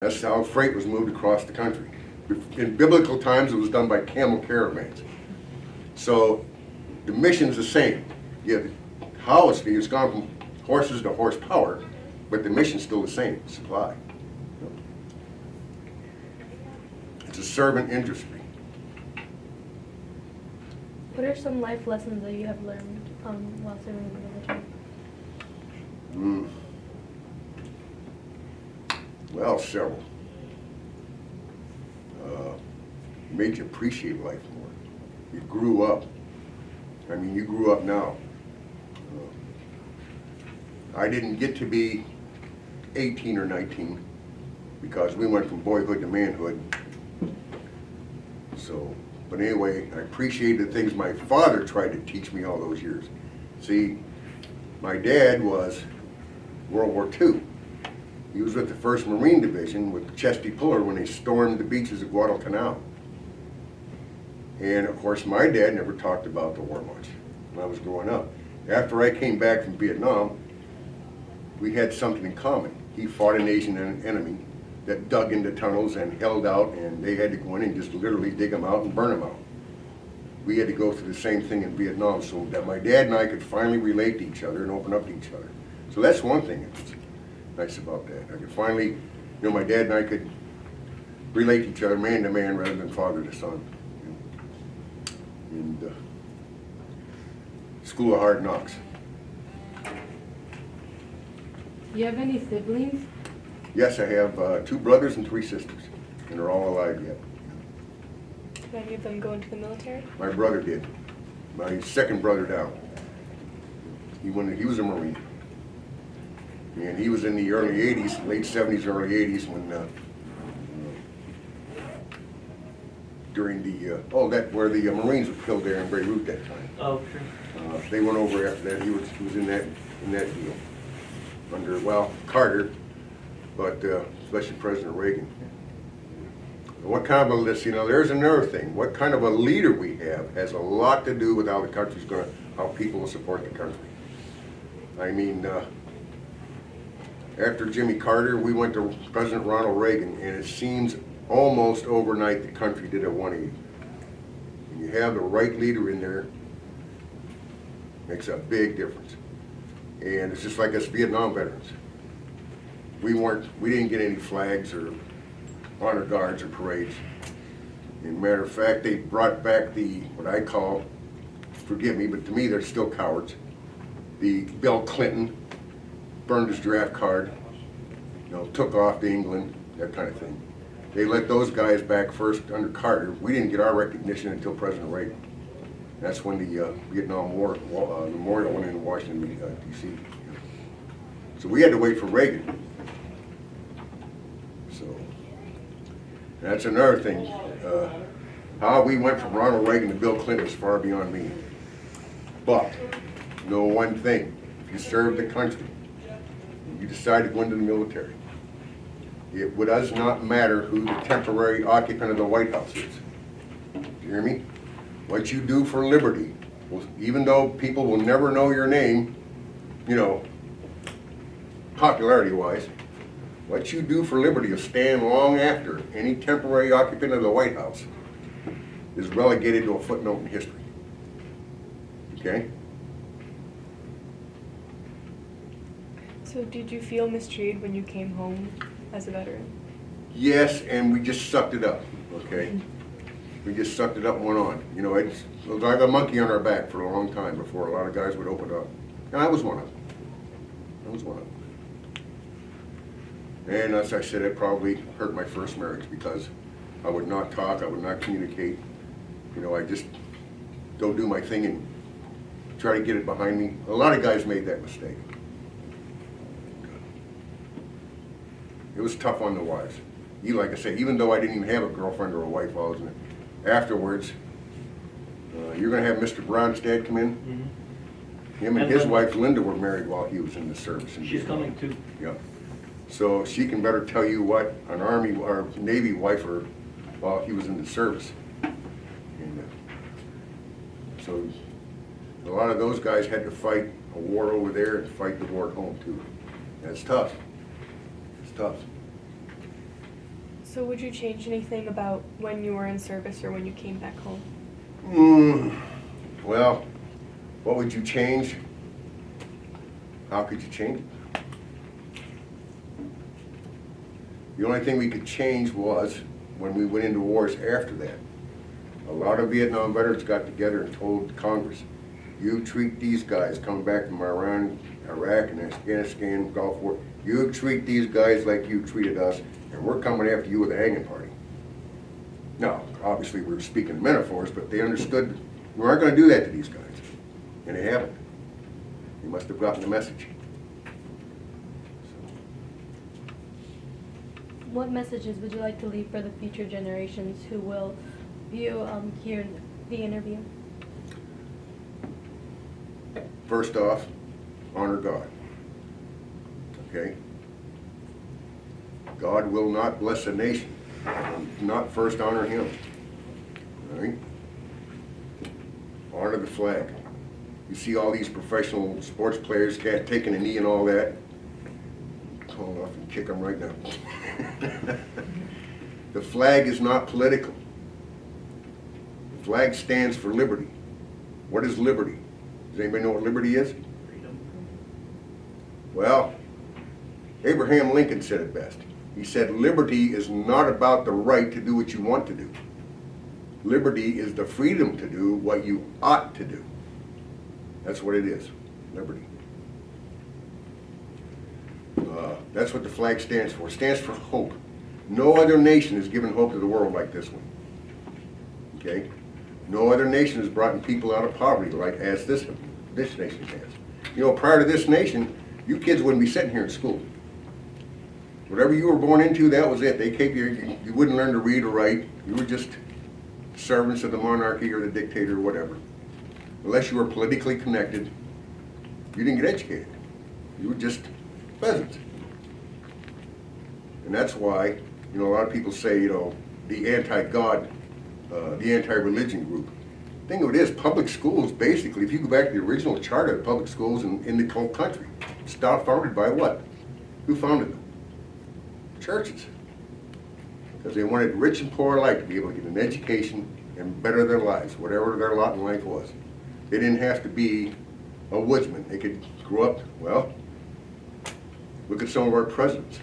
That's how freight was moved across the country. In biblical times, it was done by camel caravans. So the mission's the same. Yeah, how it's gone from horses to horsepower, but the mission's still the same, supply. It's a servant industry. What are some life lessons that you have learned while serving in the military? Well, several. Made you appreciate life more. You grew up. I mean, you grew up now. I didn't get to be 18 or 19 because we went from boyhood to manhood. So, but anyway, I appreciate the things my father tried to teach me all those years. See, my dad was World War II. He was with the 1st Marine Division with Chesty Puller when they stormed the beaches of Guadalcanal. And of course, my dad never talked about the war much when I was growing up. After I came back from Vietnam, we had something in common. He fought an Asian enemy that dug into tunnels and held out, and they had to go in and just literally dig them out and burn them out. We had to go through the same thing in Vietnam so that my dad and I could finally relate to each other and open up to each other. So that's one thing that's nice about that. I could finally, my dad and I could relate to each other man to man rather than father to son. And School of Hard Knocks. Do you have any siblings? Yes, I have 2 brothers and 3 sisters, and they're all alive yet. Did any of them go into the military? My brother did. My second brother down. He was a Marine. And he was in the early 80s, late 70s, early 80s when during the, where the Marines were killed there in Beirut that time. Oh, sure. They went over after that. He was in that deal under, well, Carter, but especially President Reagan. What kind of a list, there's another thing. What kind of a leader we have has a lot to do with how the country's how people will support the country. I mean, after Jimmy Carter, we went to President Ronald Reagan, and it seems almost overnight the country did a 180. When you have the right leader in there, makes a big difference. And it's just like us Vietnam veterans. We didn't get any flags or honor guards or parades. As a matter of fact, they brought back what I call, forgive me, but to me they're still cowards. The Bill Clinton burned his draft card, took off to England, that kind of thing. They let those guys back first under Carter. We didn't get our recognition until President Reagan. That's when the Vietnam War memorial went in Washington, D.C. So we had to wait for Reagan. So that's another thing. How we went from Ronald Reagan to Bill Clinton is far beyond me. But know one thing: if you serve the country, you decide to go into the military, it does not matter who the temporary occupant of the White House is. Do you hear me? What you do for liberty, even though people will never know your name, popularity-wise, what you do for liberty will stand long after any temporary occupant of the White House is relegated to a footnote in history. Okay? So did you feel mistreated when you came home as a veteran? Yes, and we just sucked it up, okay? We just sucked it up and went on. It was like a monkey on our back for a long time before a lot of guys would open up. And I was one of them. And as I said, it probably hurt my first marriage because I would not talk, I would not communicate. I just go do my thing and try to get it behind me. A lot of guys made that mistake. It was tough on the wives. Like I said, even though I didn't even have a girlfriend or a wife, I was in it. Afterwards, you're going to have Mr. Bronstad come in. Mm-hmm. Him and his wife Linda were married while he was in the service. She's coming too. Yeah. So she can better tell you what an Army or Navy wife or while he was in the service. And, so a lot of those guys had to fight a war over there and fight the war at home too. That's tough. It's tough. So would you change anything about when you were in service or when you came back home? Well, what would you change? How could you change it? The only thing we could change was when we went into wars after that. A lot of Vietnam veterans got together and told Congress, you treat these guys coming back from Iran, Iraq, and Afghanistan, Gulf War, you treat these guys like you treated us, and we're coming after you with a hanging party. Now, obviously we're speaking in metaphors, but they understood we aren't going to do that to these guys. And they haven't. They must have gotten the message. What messages would you like to leave for the future generations who will view, hear the interview? First off, honor God. Okay? God will not bless a nation. Not first honor Him. All right? Honor the flag. You see all these professional sports players taking a knee and all that. Call off and kick them right now. The flag is not political. The flag stands for liberty. What is liberty? Does anybody know what liberty is? Freedom. Well, Abraham Lincoln said it best. He said, liberty is not about the right to do what you want to do. Liberty is the freedom to do what you ought to do. That's what it is, liberty. That's what the flag stands for. It stands for hope. No other nation has given hope to the world like this one. Okay? No other nation has brought people out of poverty like as this nation has. You know, prior to this nation, you kids wouldn't be sitting here in school. Whatever you were born into, that was it. They kept you wouldn't learn to read or write. You were just servants of the monarchy or the dictator or whatever. Unless you were politically connected, you didn't get educated. You were just peasants. And that's why, you know, a lot of people say, you know, the anti-God, the anti-religion group. The thing of it is, public schools, basically, if you go back to the original charter of public schools in the whole country, it's founded by what? Who founded them? Churches. Because they wanted rich and poor alike to be able to get an education and better their lives, whatever their lot in life was. They didn't have to be a woodsman. They could grow up, well, look at some of our presidents.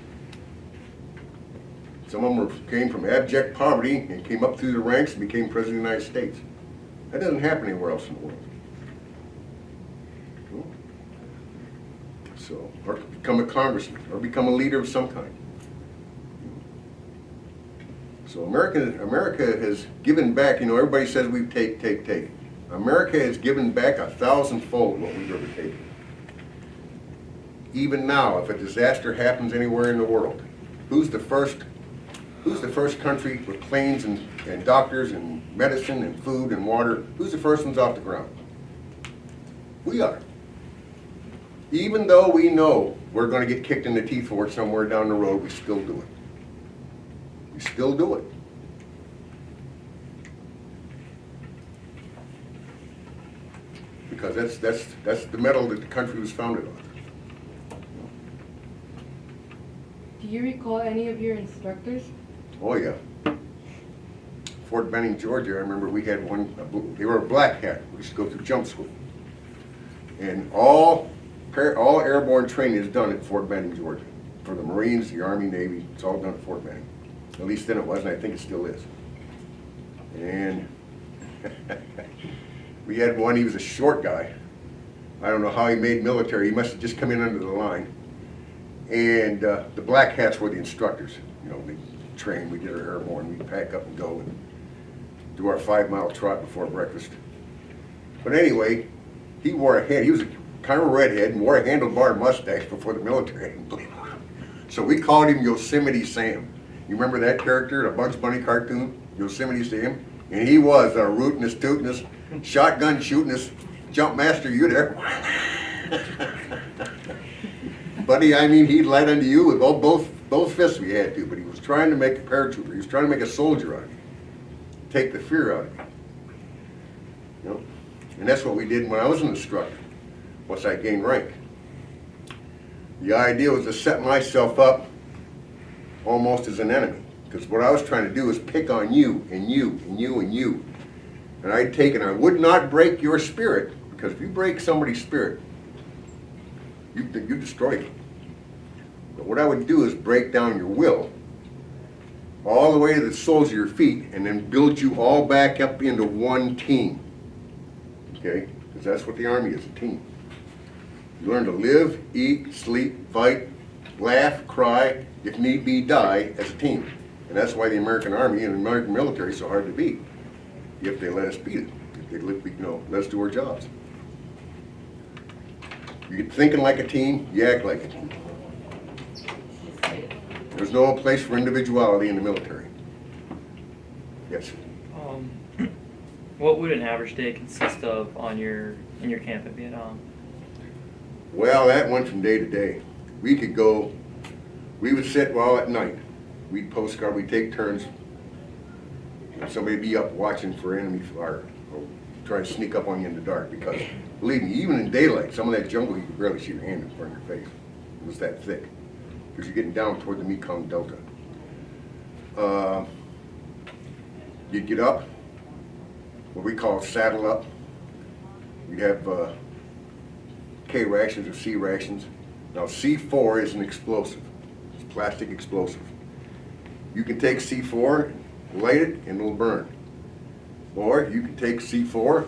Some of them came from abject poverty and came up through the ranks and became president of the United States. That doesn't happen anywhere else in the world. So, or become a congressman, or become a leader of some kind. So America has given back, you know, everybody says we take. America has given back 1,000-fold what we've ever taken. Even now, if a disaster happens anywhere in the world, who's the first country with planes and doctors and medicine and food and water? Who's the first ones off the ground? We are. Even though we know we're going to get kicked in the teeth for it somewhere down the road, we still do it. We still do it. Because that's the metal that the country was founded on. Do you recall any of your instructors? Oh yeah. Fort Benning, Georgia, I remember we had one, they were a black hat. We used to go through jump school. And all airborne training is done at Fort Benning, Georgia. For the Marines, the Army, Navy, it's all done at Fort Benning. At least then it was, and I think it still is. And we had one, he was a short guy. I don't know how he made military. He must have just come in under the line. And the black hats were the instructors. You know, we trained, we did our airborne, we'd pack up and go and do our 5-mile trot before breakfast. But anyway, he wore a head, he was a kind of a redhead and wore a handlebar mustache before the military. So we called him Yosemite Sam. You remember that character, the Bugs Bunny cartoon, Yosemite Sam? And he was a rootin'est, tootin'est, shotgun shootin'est, jump master you there. Buddy, I mean, he'd light unto you with both fists we had to, but he was trying to make a paratrooper. He was trying to make a soldier out of you. Take the fear out of you. You know? And that's what we did when I was an instructor, once I gained rank. The idea was to set myself up almost as an enemy, Because what I was trying to do is pick on you, and you, and you, and you. And I'd take, and I would not break your spirit, because if you break somebody's spirit, you destroy them. But what I would do is break down your will, all the way to the soles of your feet, and then build you all back up into one team. Okay? Because that's what the Army is, a team. You learn to live, eat, sleep, fight, laugh, cry, if need be, die as a team. And that's why the American Army and the American military is so hard to beat. If they let us beat it. If they let us do our jobs. You get thinking like a team, you act like a team. There's no place for individuality in the military. Yes. What would an average day consist of in your camp in Vietnam? Well, that went from day to day. We would sit at night. We'd post guard, we'd take turns. Somebody'd be up watching for enemy fire or try to sneak up on you in the dark, because believe me, even in daylight, some of that jungle you could barely see your hand in front of your face. It was that thick, because you're getting down toward the Mekong Delta. You'd get up, what we call saddle up. We'd have K rations or C rations. Now C4 is an explosive. It's a plastic explosive. You can take C4, light it, and it'll burn. Or you can take C4,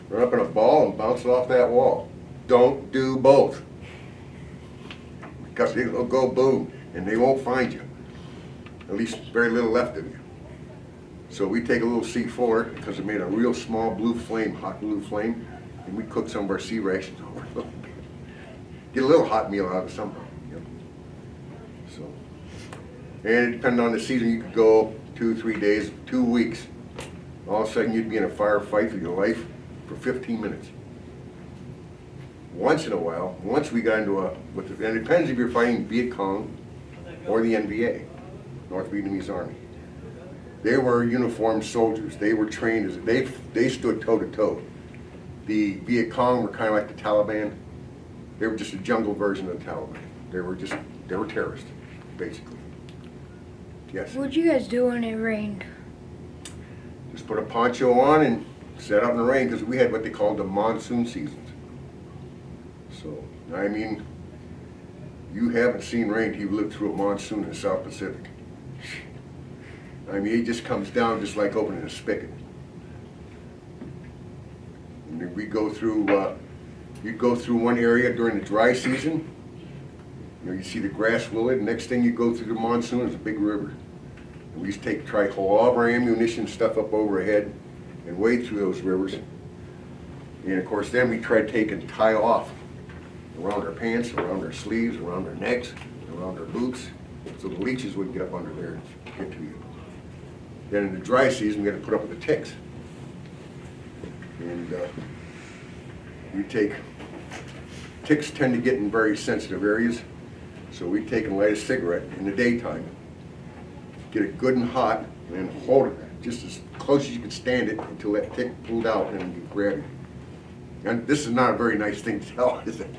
run up in a ball, and bounce it off that wall. Don't do both, because it'll go boom, and they won't find you. At least very little left of you. So we take a little C4, because it made a real small blue flame, hot blue flame, and we cook some of our C rations over it. Get a little hot meal out of it somehow. You know? So, and depending on the season, you could go 2, 3 days, 2 weeks. All of a sudden, you'd be in a firefight for your life for 15 minutes. Once in a while, once we got into and it depends if you're fighting Viet Cong or the NVA, North Vietnamese Army. They were uniformed soldiers. They were trained as, they stood toe to toe. The Viet Cong were kind of like the Taliban. They were just a jungle version of the Taliban. They were terrorists, basically. Yes? What'd you guys do when it rained? Just put a poncho on and sat out in the rain, because we had what they called the monsoon seasons. So, I mean, you haven't seen rain till you've lived through a monsoon in the South Pacific. I mean, it just comes down just like opening a spigot. And then we go through, you'd go through one area during the dry season. You know, you see the grass wilted. Next thing you go through the monsoon is a big river. And we used to try to haul all of our ammunition stuff up overhead and wade through those rivers. And of course, then we tried to take and tie off around our pants, around our sleeves, around our necks, around our boots, so the leeches wouldn't get up under there and get to you. Then in the dry season, we had to put up with the ticks. And ticks tend to get in very sensitive areas, so we take and light a cigarette in the daytime, get it good and hot, and then hold it just as close as you can stand it until that tick pulled out and you grab it. And this is not a very nice thing to tell, is it?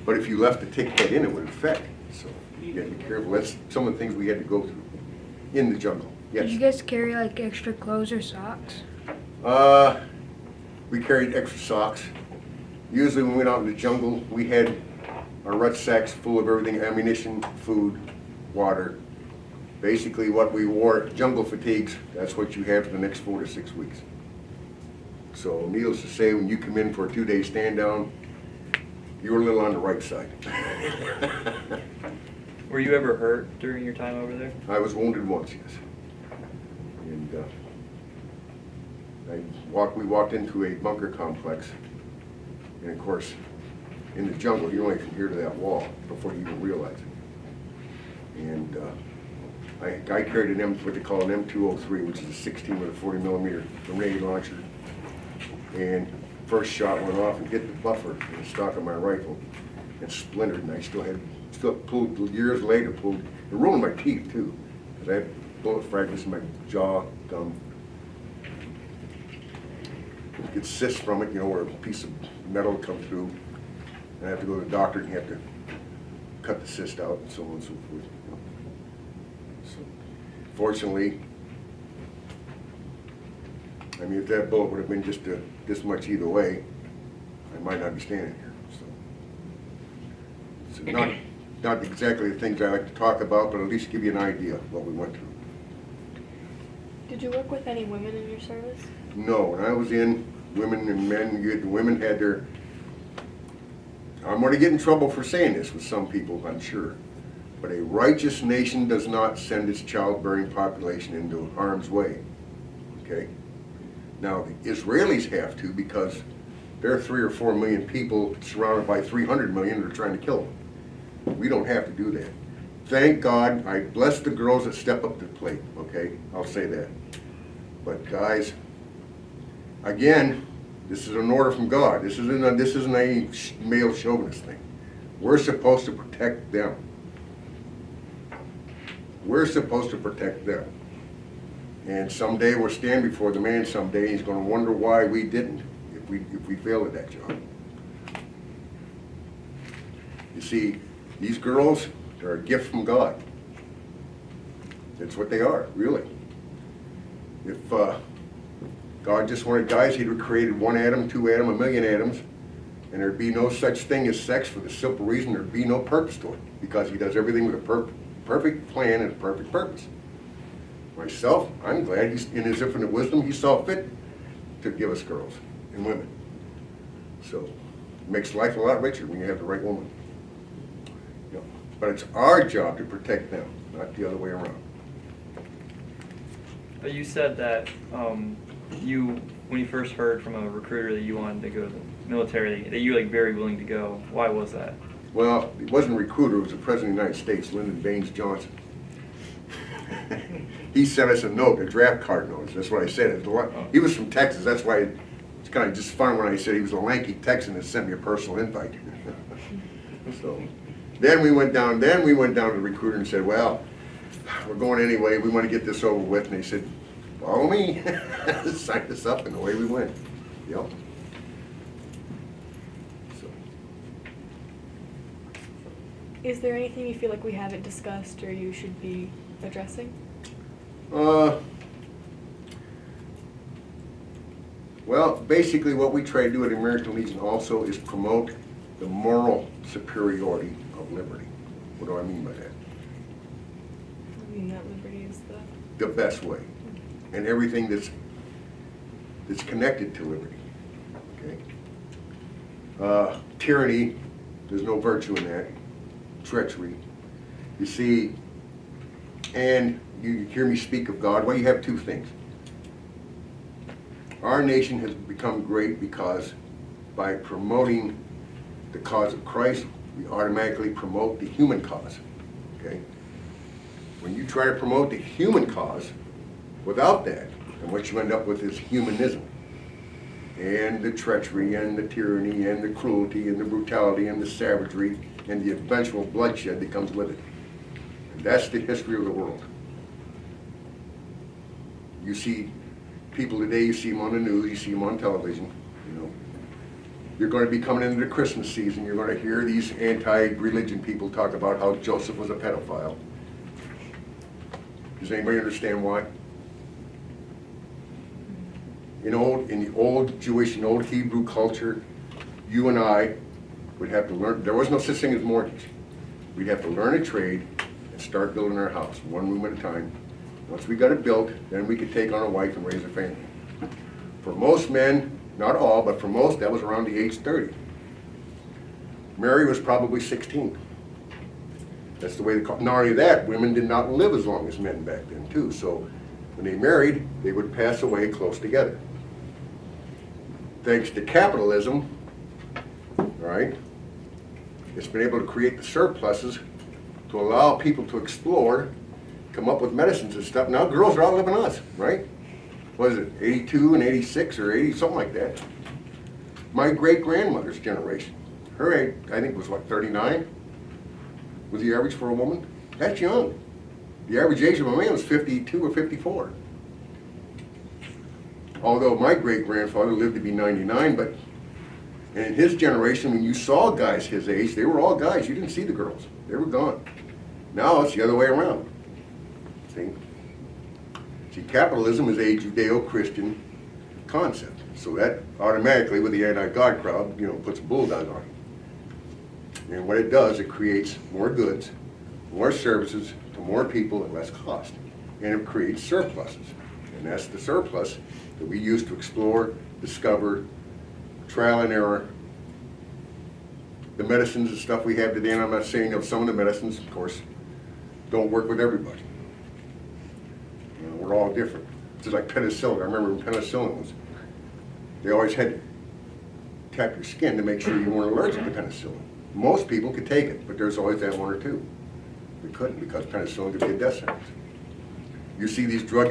But if you left the tick head in, it would infect. So you have to be careful. That's some of the things we had to go through in the jungle. Yes? Did you guys carry like extra clothes or socks? We carried extra socks. Usually when we went out in the jungle, we had our rucksacks full of everything: ammunition, food, water. Basically what we wore, jungle fatigues, that's what you have for the next 4 to 6 weeks. So needless to say, when you come in for a 2-day stand down, you were a little on the right side. Were you ever hurt during your time over there? I was wounded once, yes. And we walked into a bunker complex, and of course, in the jungle, you're only from here to that wall before you even realize it. And I carried what they call an M203, which is a 16 with a 40 millimeter grenade launcher. And first shot went off and hit the buffer in the stock of my rifle and splintered, and I still pulled, years later, it ruined my teeth too, because I had bullet fragments in my jaw, gum. You get cysts from it, you know, where a piece of metal would come through, and I have to go to the doctor and you have to cut the cyst out and so on and so forth. You know. So Fortunately, I mean, if that bullet would have been just this much either way, I might not be standing here. So not exactly the things I like to talk about, but at least give you an idea of what we went through. Did you work with any women in your service? No, when I was in, women and men, the women had their, I'm going to get in trouble for saying this with some people, I'm sure, but a righteous nation does not send its childbearing population into harm's way, okay? Now, the Israelis have to because they're 3 or 4 million people surrounded by 300 million that are trying to kill them. We don't have to do that. Thank God, I bless the girls that step up to the plate, okay? I'll say that. But guys, again, this is an order from God. This isn't a male chauvinist thing. We're supposed to protect them. We're supposed to protect them. And someday we'll stand before the man someday. He's going to wonder why we didn't, if we failed at that job. You see, these girls, they're a gift from God. That's what they are, really. If God just wanted guys, he'd have created 1 atom, 2 atom, 1 million atoms, and there'd be no such thing as sex for the simple reason there'd be no purpose to it, because he does everything with a perfect plan and a perfect purpose. Myself, I'm glad he's, in his infinite wisdom, he saw fit to give us girls and women. So it makes life a lot richer when you have the right woman. You know, but it's our job to protect them, not the other way around. But you said that when you first heard from a recruiter that you wanted to go to the military, that you were like very willing to go. Why was that? Well, it wasn't a recruiter, it was the President of the United States, Lyndon Baines Johnson. He sent us a note, a draft card notice. That's what I said. He was from Texas. That's why it's kind of just fun when I said he was a lanky Texan that sent me a personal invite. So then we went down to the recruiter and said, well, we're going anyway. We want to get this over with. And they said, follow me. Signed us up, and away we went. Yep. So. Is there anything you feel like we haven't discussed or you should be addressing? Well, basically what we try to do at the American Legion also is promote the moral superiority of liberty. What do I mean by that? I mean that liberty is The best way. And everything that's connected to liberty. Okay? Tyranny, there's no virtue in that. Treachery. You see, and you hear me speak of God, well, you have 2 things. Our nation has become great because by promoting the cause of Christ, we automatically promote the human cause. Okay? When you try to promote the human cause without that, and what you end up with is humanism. And the treachery, and the tyranny, and the cruelty, and the brutality, and the savagery, and the eventual bloodshed that comes with it. And that's the history of the world. You see people today, you see them on the news, you see them on television, you know. You're going to be coming into the Christmas season, you're going to hear these anti-religion people talk about how Joseph was a pedophile. Does anybody understand why? In the old Jewish and old Hebrew culture, you and I would have to learn, there was no such thing as mortgage. We'd have to learn a trade and start building our house, 1 room at a time. Once we got it built, then we could take on a wife and raise a family. For most men, not all, but for most, that was around the age 30. Mary was probably 16. That's the way they call it. Not only that, women did not live as long as men back then, too. So when they married, they would pass away close together. Thanks to capitalism, right, it's been able to create the surpluses to allow people to explore, come up with medicines and stuff. Now girls are all living us, right? What is it, 82 and 86 or 80, something like that. My great-grandmother's generation, her age, I think, was what, 39? Was the average for a woman? That's young. The average age of a man was 52 or 54. Although my great-grandfather lived to be 99, but in his generation, when you saw guys his age, they were all guys. You didn't see the girls. They were gone. Now it's the other way around. See? See, capitalism is a Judeo-Christian concept. So that automatically, with the anti-God crowd, puts a bulldog on it. And what it does, it creates more goods, more services to more people at less cost. And it creates surpluses. And that's the surplus that we use to explore, discover, trial and error. The medicines and stuff we have today, and I'm not saying some of the medicines, of course, don't work with everybody. We're all different. It's just like penicillin. I remember when penicillin was, they always had to tap your skin to make sure you weren't allergic to penicillin. Most people could take it, but there's always that one or two that couldn't, because penicillin could be a death sentence. You see these drug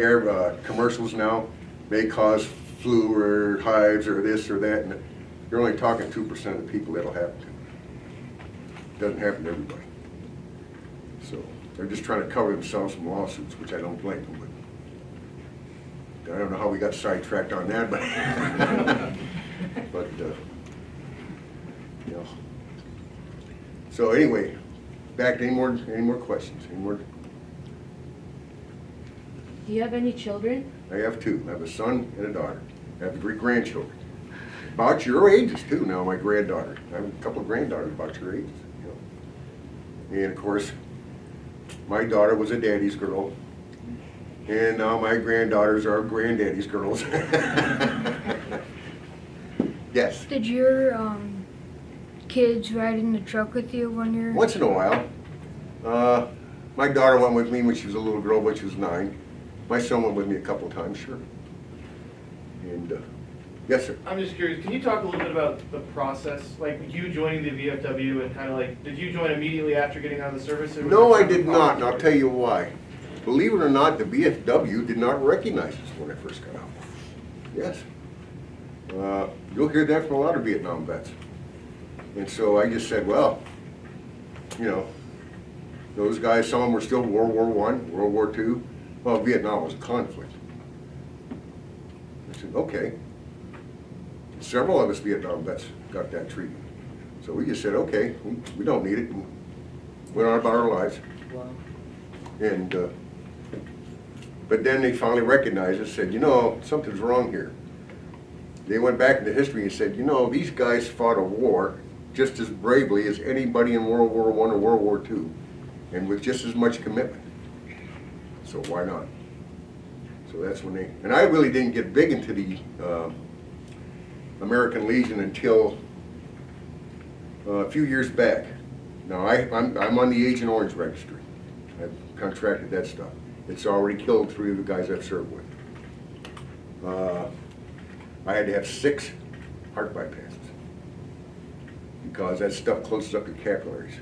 commercials now, they cause flu or hives or this or that, and you're only talking 2% of the people that'll happen to. It doesn't happen to everybody. So they're just trying to cover themselves from lawsuits, which I don't blame them. But I don't know how we got sidetracked on that, but So anyway, back to any more questions? Any more? Do you have any children? I have two. I have a son and a daughter. I have 3 grandchildren. About your ages too now, my granddaughter. I have a couple of granddaughters about your ages. And of course, my daughter was a daddy's girl. And now my granddaughters are granddaddy's girls. Yes. Did your kids ride in the truck with you when you're... Once in a while. My daughter went with me when she was a little girl, when she was 9. My son went with me a couple of times, sure. And, yes, sir. I'm just curious, can you talk a little bit about the process? Like you joining the VFW and kind of like, did you join immediately after getting out of the service? Or was No, there I some did not, and process? I'll tell you why. Believe it or not, the VFW did not recognize us when I first got out. Yes. You'll hear that from a lot of Vietnam vets. And so I just said, well, those guys, some of them were still World War I, World War II. Well, Vietnam was a conflict. I said, okay. Several of us Vietnam vets got that treatment. So we just said, okay, we don't need it, and went on about our lives. Wow. And, but then they finally recognized us, said, something's wrong here. They went back into history and said, these guys fought a war just as bravely as anybody in World War I or World War II, and with just as much commitment. So why not? So that's when and I really didn't get big into the American Legion until a few years back. Now I'm on the Agent Orange registry. I've contracted that stuff. It's already killed 3 of the guys I've served with. I had to have 6 heart bypasses because that stuff closes up your capillaries.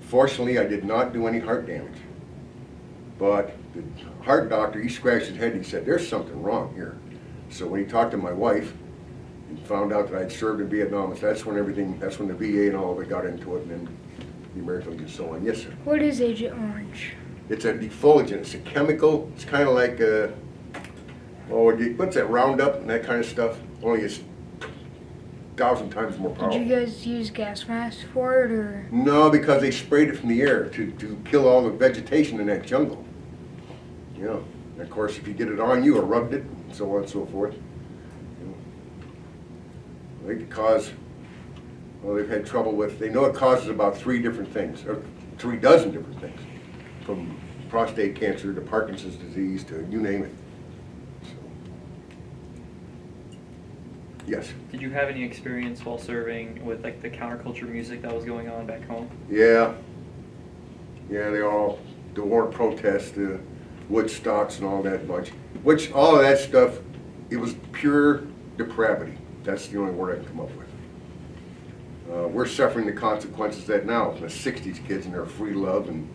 Fortunately, I did not do any heart damage. But the heart doctor, he scratched his head and he said, there's something wrong here. So when he talked to my wife and found out that I'd served in Vietnam, that's when the VA and all of it got into it, and then the American Legion and so on. Yes, sir. What is Agent Orange? It's a defoliant. It's a chemical. It's kind of like, what's that, Roundup and that kind of stuff? Only it's 1,000 times more powerful. Did you guys use gas masks for it, or? No, because they sprayed it from the air to kill all the vegetation in that jungle. And of course, if you get it on you or rubbed it, and so on and so forth, they could cause, they've had trouble with, they know it causes about 3 different things, or 3 dozen different things, from prostate cancer to Parkinson's disease to you name it. So, yes. Did you have any experience while serving with like the counterculture music that was going on back home? Yeah, the war protests, the Woodstocks and all that bunch, which all of that stuff, it was pure depravity. That's the only word I can come up with. We're suffering the consequences of that now from the 60s kids and their free love and,